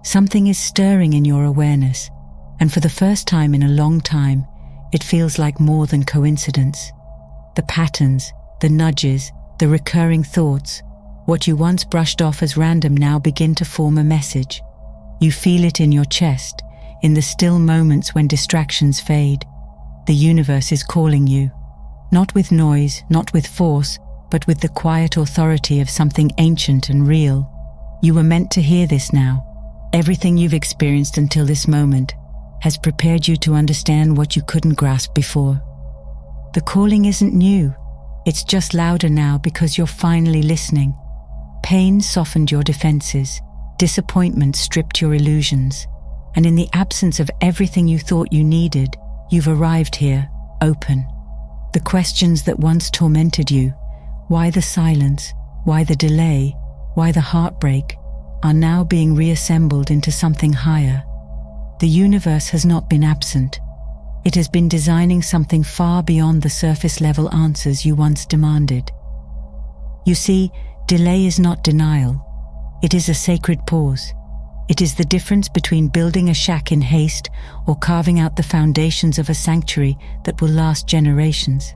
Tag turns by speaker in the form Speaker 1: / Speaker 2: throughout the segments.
Speaker 1: Something is stirring in your awareness, and for the first time in a long time, it feels like more than coincidence. The patterns, the nudges, the recurring thoughts, what you once brushed off as random now begin to form a message. You feel it in your chest, in the still moments when distractions fade. The universe is calling you, not with noise, not with force, but with the quiet authority of something ancient and real. You were meant to hear this now. Everything you've experienced until this moment has prepared you to understand what you couldn't grasp before. The calling isn't new. It's just louder now because you're finally listening. Pain softened your defenses. Disappointment stripped your illusions. And in the absence of everything you thought you needed, you've arrived here, open. The questions that once tormented you, why the silence, why the delay, why the heartbreak, are now being reassembled into something higher. The universe has not been absent. It has been designing something far beyond the surface-level answers you once demanded. You see, delay is not denial. It is a sacred pause. It is the difference between building a shack in haste or carving out the foundations of a sanctuary that will last generations.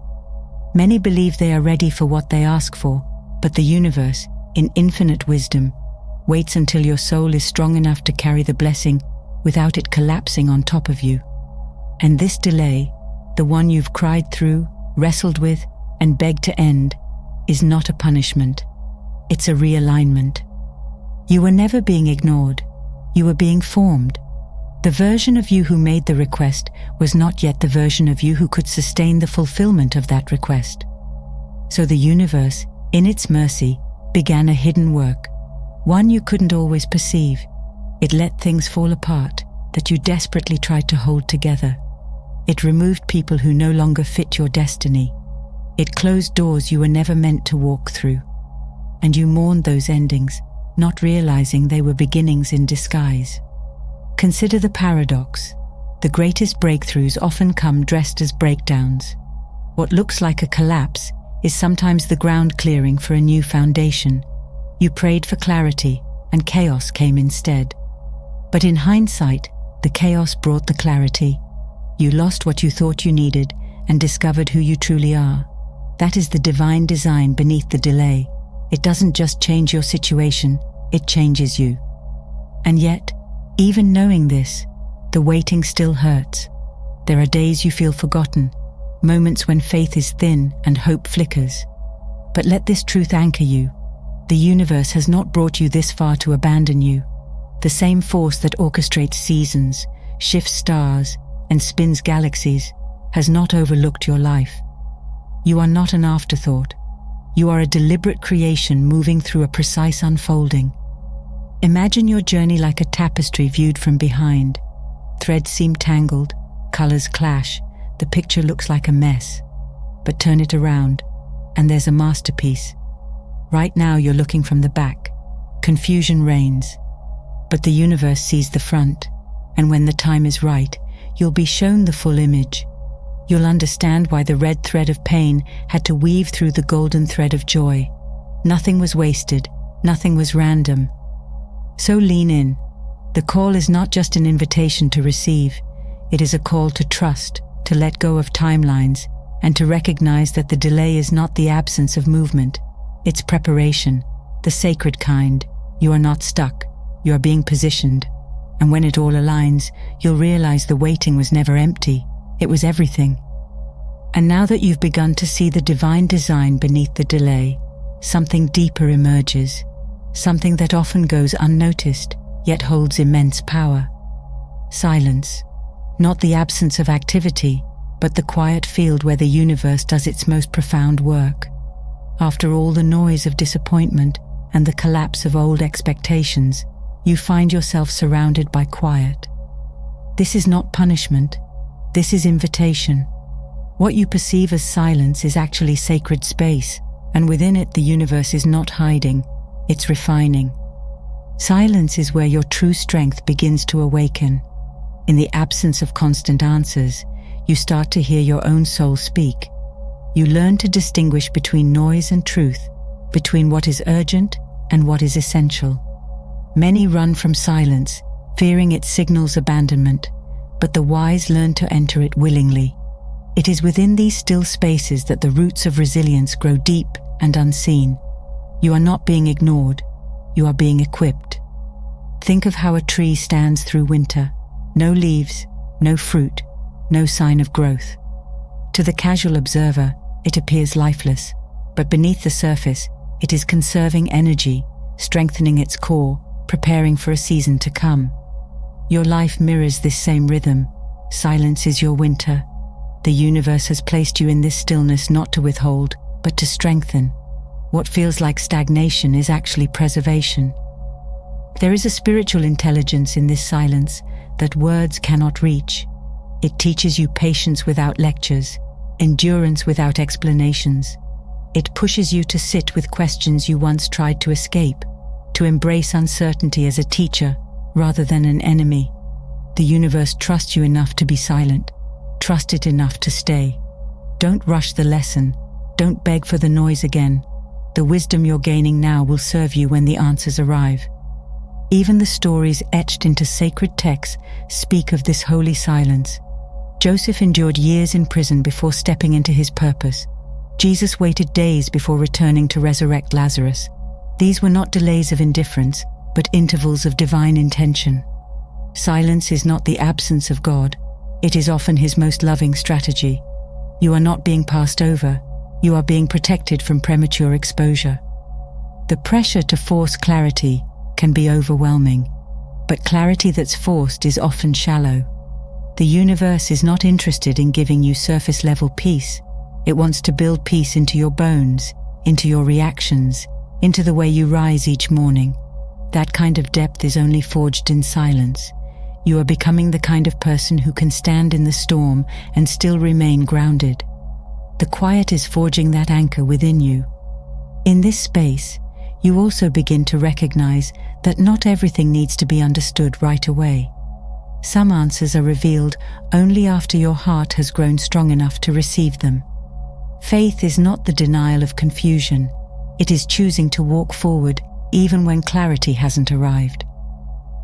Speaker 1: Many believe they are ready for what they ask for, but the universe, in infinite wisdom, waits until your soul is strong enough to carry the blessing without it collapsing on top of you. And this delay, the one you've cried through, wrestled with, and begged to end, is not a punishment. It's a realignment. You were never being ignored. You were being formed. The version of you who made the request was not yet the version of you who could sustain the fulfillment of that request. So the universe, in its mercy, began a hidden work, one you couldn't always perceive. It let things fall apart that you desperately tried to hold together. It removed people who no longer fit your destiny. It closed doors you were never meant to walk through. And you mourned those endings, not realizing they were beginnings in disguise. Consider the paradox. The greatest breakthroughs often come dressed as breakdowns. What looks like a collapse is sometimes the ground clearing for a new foundation. You prayed for clarity, and chaos came instead. But in hindsight, the chaos brought the clarity. You lost what you thought you needed and discovered who you truly are. That is the divine design beneath the delay. It doesn't just change your situation, it changes you. And yet, even knowing this, the waiting still hurts. There are days you feel forgotten, moments when faith is thin and hope flickers. But let this truth anchor you. The universe has not brought you this far to abandon you. The same force that orchestrates seasons, shifts stars, and spins galaxies has not overlooked your life. You are not an afterthought. You are a deliberate creation moving through a precise unfolding. Imagine your journey like a tapestry viewed from behind. Threads seem tangled, colors clash, the picture looks like a mess. But turn it around, and there's a masterpiece. Right now you're looking from the back. Confusion reigns. But the universe sees the front, and when the time is right, you'll be shown the full image. You'll understand why the red thread of pain had to weave through the golden thread of joy. Nothing was wasted, nothing was random. So lean in. The call is not just an invitation to receive, it is a call to trust, to let go of timelines, and to recognize that the delay is not the absence of movement, it's preparation, the sacred kind. You are not stuck, you are being positioned. And when it all aligns, you'll realize the waiting was never empty, it was everything. And now that you've begun to see the divine design beneath the delay, something deeper emerges, something that often goes unnoticed, yet holds immense power. Silence, not the absence of activity, but the quiet field where the universe does its most profound work. After all the noise of disappointment and the collapse of old expectations, you find yourself surrounded by quiet. This is not punishment, this is invitation. What you perceive as silence is actually sacred space, and within it the universe is not hiding, it's refining. Silence is where your true strength begins to awaken. In the absence of constant answers, you start to hear your own soul speak. You learn to distinguish between noise and truth, between what is urgent and what is essential. Many run from silence, fearing it signals abandonment, but the wise learn to enter it willingly. It is within these still spaces that the roots of resilience grow deep and unseen. You are not being ignored, you are being equipped. Think of how a tree stands through winter. No leaves, no fruit, no sign of growth. To the casual observer, it appears lifeless, but beneath the surface, it is conserving energy, strengthening its core, preparing for a season to come. Your life mirrors this same rhythm. Silence is your winter. The universe has placed you in this stillness not to withhold, but to strengthen. What feels like stagnation is actually preservation. There is a spiritual intelligence in this silence that words cannot reach. It teaches you patience without lectures, endurance without explanations. It pushes you to sit with questions you once tried to escape, to embrace uncertainty as a teacher rather than an enemy. The universe trusts you enough to be silent. Trust it enough to stay. Don't rush the lesson. Don't beg for the noise again. The wisdom you're gaining now will serve you when the answers arrive. Even the stories etched into sacred texts speak of this holy silence. Joseph endured years in prison before stepping into his purpose. Jesus waited days before returning to resurrect Lazarus. These were not delays of indifference, but intervals of divine intention. Silence is not the absence of God. It is often his most loving strategy. You are not being passed over. You are being protected from premature exposure. The pressure to force clarity can be overwhelming, but clarity that's forced is often shallow. The universe is not interested in giving you surface-level peace. It wants to build peace into your bones, into your reactions, into the way you rise each morning. That kind of depth is only forged in silence. You are becoming the kind of person who can stand in the storm and still remain grounded. The quiet is forging that anchor within you. In this space, you also begin to recognize that not everything needs to be understood right away. Some answers are revealed only after your heart has grown strong enough to receive them. Faith is not the denial of confusion. It is choosing to walk forward even when clarity hasn't arrived.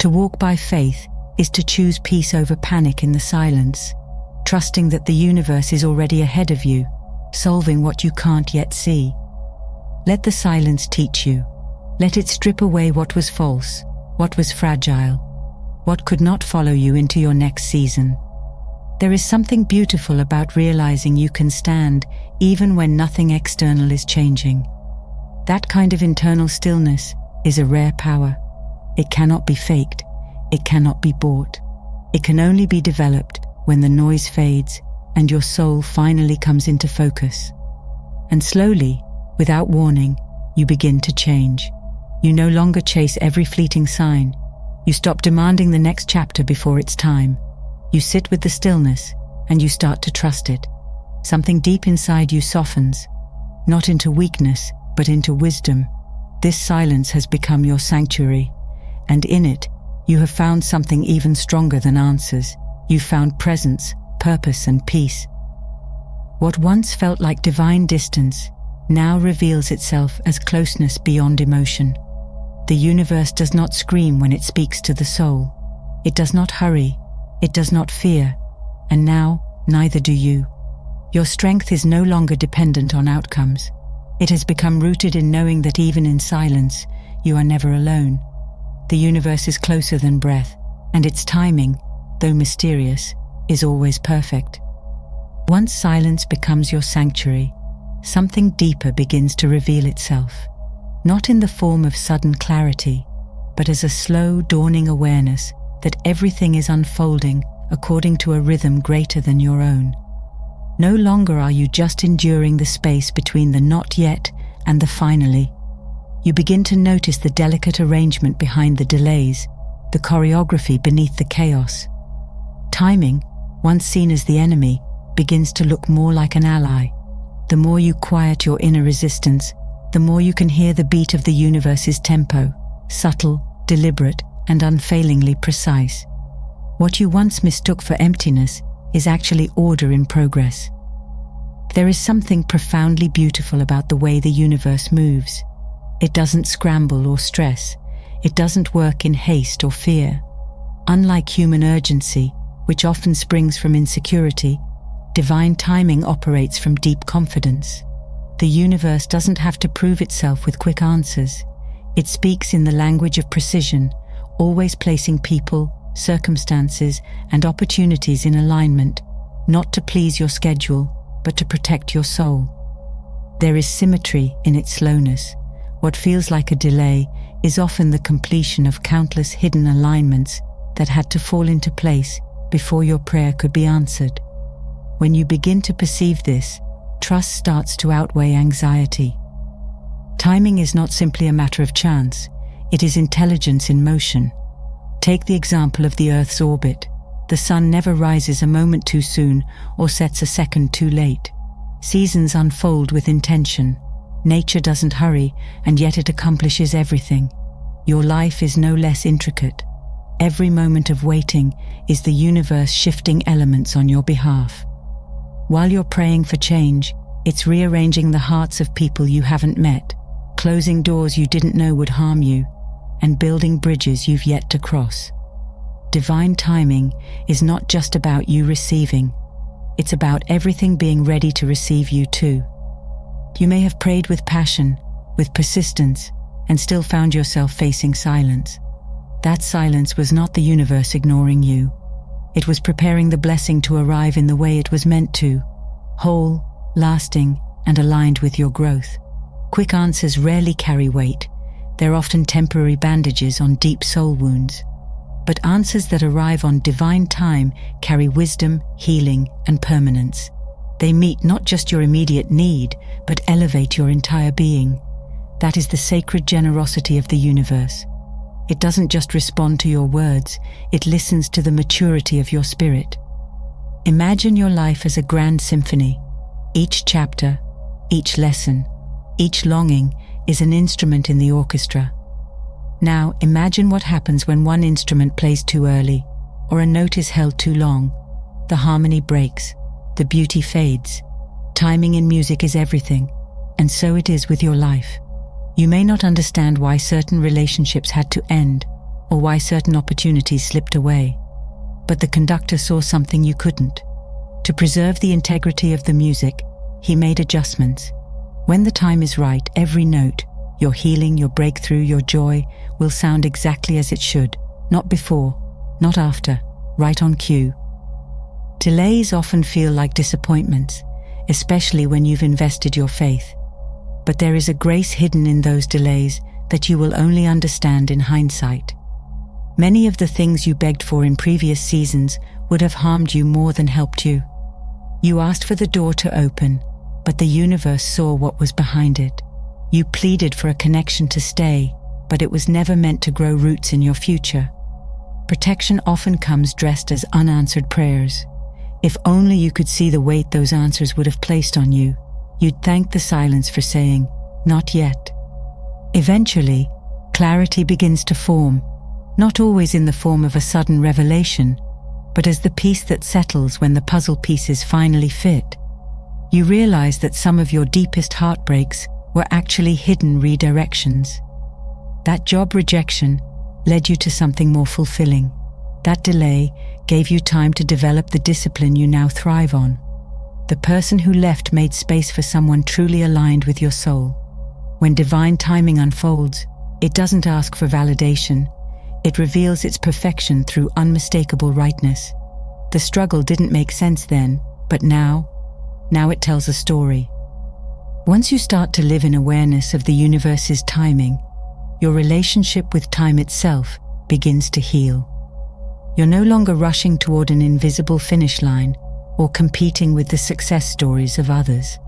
Speaker 1: To walk by faith is to choose peace over panic in the silence, trusting that the universe is already ahead of you, solving what you can't yet see. Let the silence teach you. Let it strip away what was false, what was fragile, what could not follow you into your next season. There is something beautiful about realizing you can stand even when nothing external is changing. That kind of internal stillness is a rare power. It cannot be faked. It cannot be bought. It can only be developed when the noise fades and your soul finally comes into focus. And slowly, without warning, you begin to change. You no longer chase every fleeting sign. You stop demanding the next chapter before it's time. You sit with the stillness and you start to trust it. Something deep inside you softens, not into weakness, but into wisdom. This silence has become your sanctuary, and in it, you have found something even stronger than answers. You've found presence, purpose, and peace. What once felt like divine distance now reveals itself as closeness beyond emotion. The universe does not scream when it speaks to the soul. It does not hurry. It does not fear. And now, neither do you. Your strength is no longer dependent on outcomes. It has become rooted in knowing that even in silence, you are never alone. The universe is closer than breath, and its timing, though mysterious, is always perfect. Once silence becomes your sanctuary, something deeper begins to reveal itself, not in the form of sudden clarity, but as a slow, dawning awareness that everything is unfolding according to a rhythm greater than your own. No longer are you just enduring the space between the not yet and the finally. You begin to notice the delicate arrangement behind the delays, the choreography beneath the chaos. Timing, once seen as the enemy, begins to look more like an ally. The more you quiet your inner resistance, the more you can hear the beat of the universe's tempo, subtle, deliberate, and unfailingly precise. What you once mistook for emptiness is actually order in progress. There is something profoundly beautiful about the way the universe moves. It doesn't scramble or stress. It doesn't work in haste or fear. Unlike human urgency, which often springs from insecurity, divine timing operates from deep confidence. The universe doesn't have to prove itself with quick answers. It speaks in the language of precision, always placing people, circumstances, and opportunities in alignment, not to please your schedule, but to protect your soul. There is symmetry in its slowness. What feels like a delay is often the completion of countless hidden alignments that had to fall into place before your prayer could be answered. When you begin to perceive this, trust starts to outweigh anxiety. Timing is not simply a matter of chance, it is intelligence in motion. Take the example of the Earth's orbit. The sun never rises a moment too soon or sets a second too late. Seasons unfold with intention. Nature doesn't hurry, and yet it accomplishes everything. Your life is no less intricate. Every moment of waiting is the universe shifting elements on your behalf. While you're praying for change, it's rearranging the hearts of people you haven't met, closing doors you didn't know would harm you, and building bridges you've yet to cross. Divine timing is not just about you receiving, it's about everything being ready to receive you too. You may have prayed with passion, with persistence, and still found yourself facing silence. That silence was not the universe ignoring you. It was preparing the blessing to arrive in the way it was meant to, whole, lasting, and aligned with your growth. Quick answers rarely carry weight. They're often temporary bandages on deep soul wounds. But answers that arrive on divine time carry wisdom, healing, and permanence. They meet not just your immediate need, but elevate your entire being. That is the sacred generosity of the universe. It doesn't just respond to your words, it listens to the maturity of your spirit. Imagine your life as a grand symphony. Each chapter, each lesson, each longing is an instrument in the orchestra. Now imagine what happens when one instrument plays too early, or a note is held too long. The harmony breaks, the beauty fades. Timing in music is everything, and so it is with your life. You may not understand why certain relationships had to end, or why certain opportunities slipped away, but the conductor saw something you couldn't. To preserve the integrity of the music, he made adjustments. When the time is right, every note, your healing, your breakthrough, your joy, will sound exactly as it should, not before, not after, right on cue. Delays often feel like disappointments, especially when you've invested your faith. But there is a grace hidden in those delays that you will only understand in hindsight. Many of the things you begged for in previous seasons would have harmed you more than helped you. You asked for the door to open, but the universe saw what was behind it. You pleaded for a connection to stay, but it was never meant to grow roots in your future. Protection often comes dressed as unanswered prayers. If only you could see the weight those answers would have placed on you, you'd thank the silence for saying, "Not yet." Eventually, clarity begins to form, not always in the form of a sudden revelation, but as the piece that settles when the puzzle pieces finally fit. You realize that some of your deepest heartbreaks were actually hidden redirections. That job rejection led you to something more fulfilling. That delay gave you time to develop the discipline you now thrive on. The person who left made space for someone truly aligned with your soul. When divine timing unfolds, it doesn't ask for validation. It reveals its perfection through unmistakable rightness. The struggle didn't make sense then, but now it tells a story. Once you start to live in awareness of the universe's timing, your relationship with time itself begins to heal. You're no longer rushing toward an invisible finish line or competing with the success stories of others.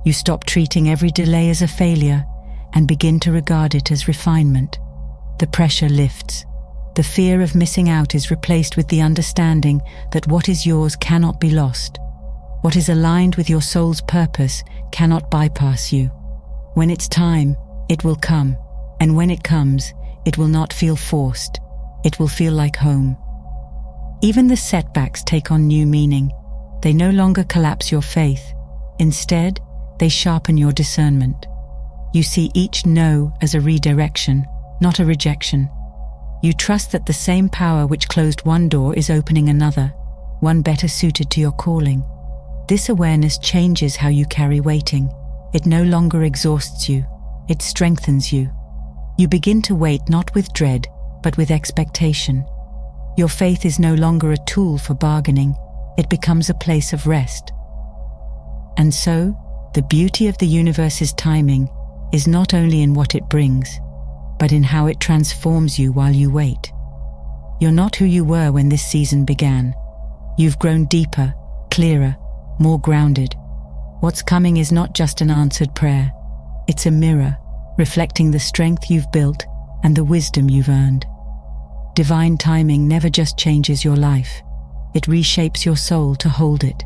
Speaker 1: You stop treating every delay as a failure and begin to regard it as refinement. The pressure lifts. The fear of missing out is replaced with the understanding that what is yours cannot be lost. What is aligned with your soul's purpose cannot bypass you. When it's time, it will come, and when it comes, it will not feel forced. It will feel like home. Even the setbacks take on new meaning. They no longer collapse your faith. Instead, they sharpen your discernment. You see each no as a redirection, not a rejection. You trust that the same power which closed one door is opening another, one better suited to your calling. This awareness changes how you carry waiting. It no longer exhausts you, it strengthens you. You begin to wait not with dread, but with expectation. Your faith is no longer a tool for bargaining, it becomes a place of rest. And so, the beauty of the universe's timing is not only in what it brings, but in how it transforms you while you wait. You're not who you were when this season began. You've grown deeper, clearer, more grounded. What's coming is not just an answered prayer. It's a mirror, reflecting the strength you've built and the wisdom you've earned. Divine timing never just changes your life. It reshapes your soul to hold it.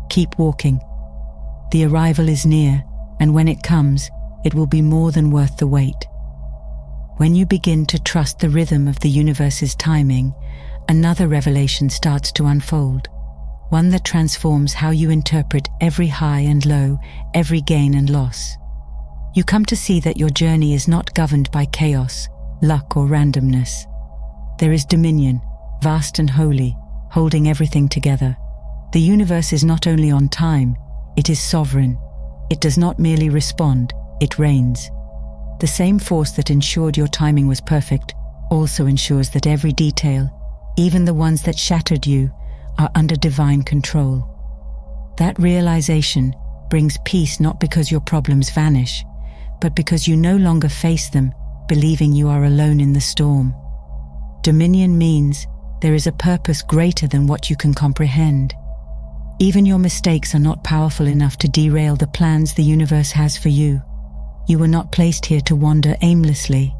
Speaker 1: Keep walking. The arrival is near, and when it comes, it will be more than worth the wait. When you begin to trust the rhythm of the universe's timing, another revelation starts to unfold. One that transforms how you interpret every high and low, every gain and loss. You come to see that your journey is not governed by chaos, luck or randomness. There is dominion, vast and holy, holding everything together. The universe is not only on time, it is sovereign. It does not merely respond, it reigns. The same force that ensured your timing was perfect also ensures that every detail, even the ones that shattered you, are under divine control. That realization brings peace not because your problems vanish, but because you no longer face them, believing you are alone in the storm. Dominion means there is a purpose greater than what you can comprehend. Even your mistakes are not powerful enough to derail the plans the universe has for you. You were not placed here to wander aimlessly.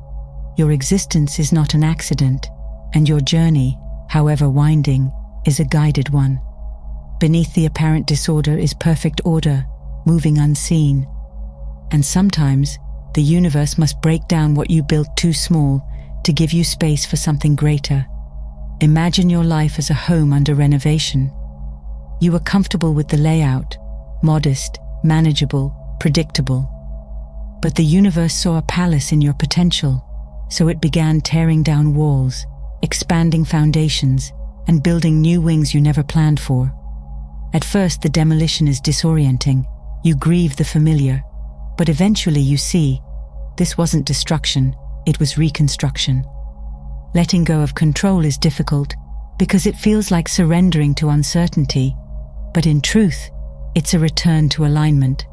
Speaker 1: Your existence is not an accident, and your journey, however winding, is a guided one. Beneath the apparent disorder is perfect order, moving unseen. And sometimes, the universe must break down what you built too small to give you space for something greater. Imagine your life as a home under renovation. You were comfortable with the layout, modest, manageable, predictable. But the universe saw a palace in your potential, so it began tearing down walls, expanding foundations, and building new wings you never planned for. At first, the demolition is disorienting. You grieve the familiar, but eventually you see, this wasn't destruction, it was reconstruction. Letting go of control is difficult because it feels like surrendering to uncertainty, but in truth, it's a return to alignment.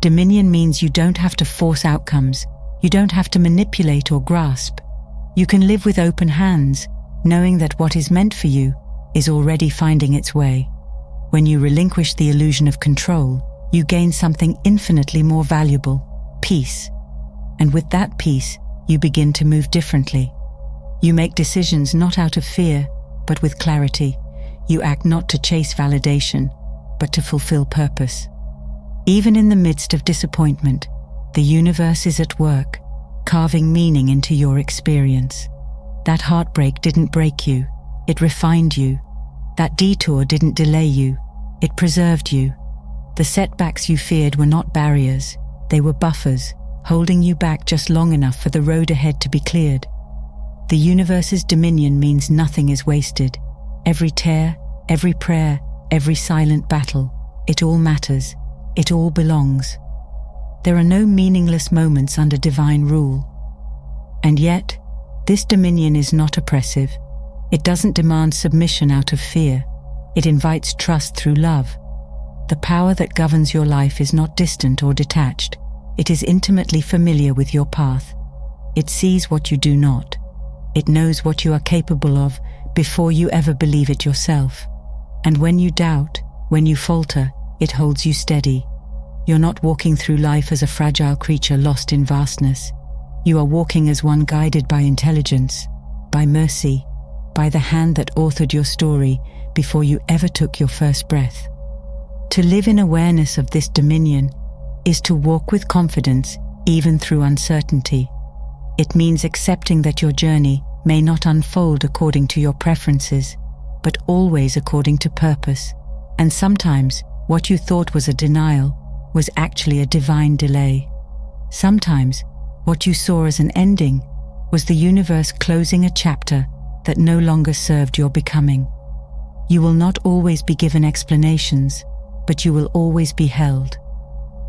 Speaker 1: Dominion means you don't have to force outcomes, you don't have to manipulate or grasp. You can live with open hands, knowing that what is meant for you is already finding its way. When you relinquish the illusion of control, you gain something infinitely more valuable, peace. And with that peace, you begin to move differently. You make decisions not out of fear, but with clarity. You act not to chase validation, but to fulfill purpose. Even in the midst of disappointment, the universe is at work, carving meaning into your experience. That heartbreak didn't break you, it refined you. That detour didn't delay you, it preserved you. The setbacks you feared were not barriers, they were buffers, holding you back just long enough for the road ahead to be cleared. The universe's dominion means nothing is wasted. Every tear, every prayer, every silent battle, it all matters, it all belongs. There are no meaningless moments under divine rule. And yet, this dominion is not oppressive. It doesn't demand submission out of fear. It invites trust through love. The power that governs your life is not distant or detached. It is intimately familiar with your path. It sees what you do not. It knows what you are capable of before you ever believe it yourself. And when you doubt, when you falter, it holds you steady. You're not walking through life as a fragile creature lost in vastness. You are walking as one guided by intelligence, by mercy, by the hand that authored your story before you ever took your first breath. To live in awareness of this dominion is to walk with confidence even through uncertainty. It means accepting that your journey may not unfold according to your preferences, but always according to purpose. And sometimes what you thought was a denial was actually a divine delay. Sometimes what you saw as an ending was the universe closing a chapter that no longer served your becoming. You will not always be given explanations, but you will always be held.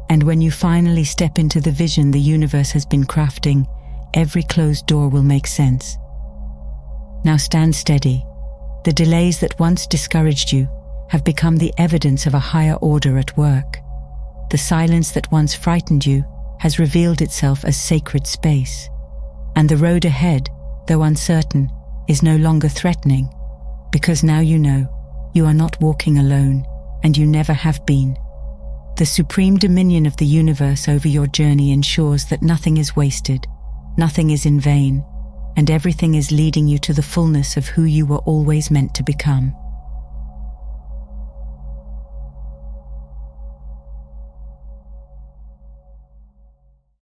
Speaker 1: And when you finally step into the vision the universe has been crafting, every closed door will make sense. Now stand steady. The delays that once discouraged you have become the evidence of a higher order at work. The silence that once frightened you has revealed itself as sacred space. And the road ahead, though uncertain, is no longer threatening, because now you know you are not walking alone, and you never have been. The supreme dominion of the universe over your journey ensures that nothing is wasted, nothing is in vain, and everything is leading you to the fullness of who you were always meant to become.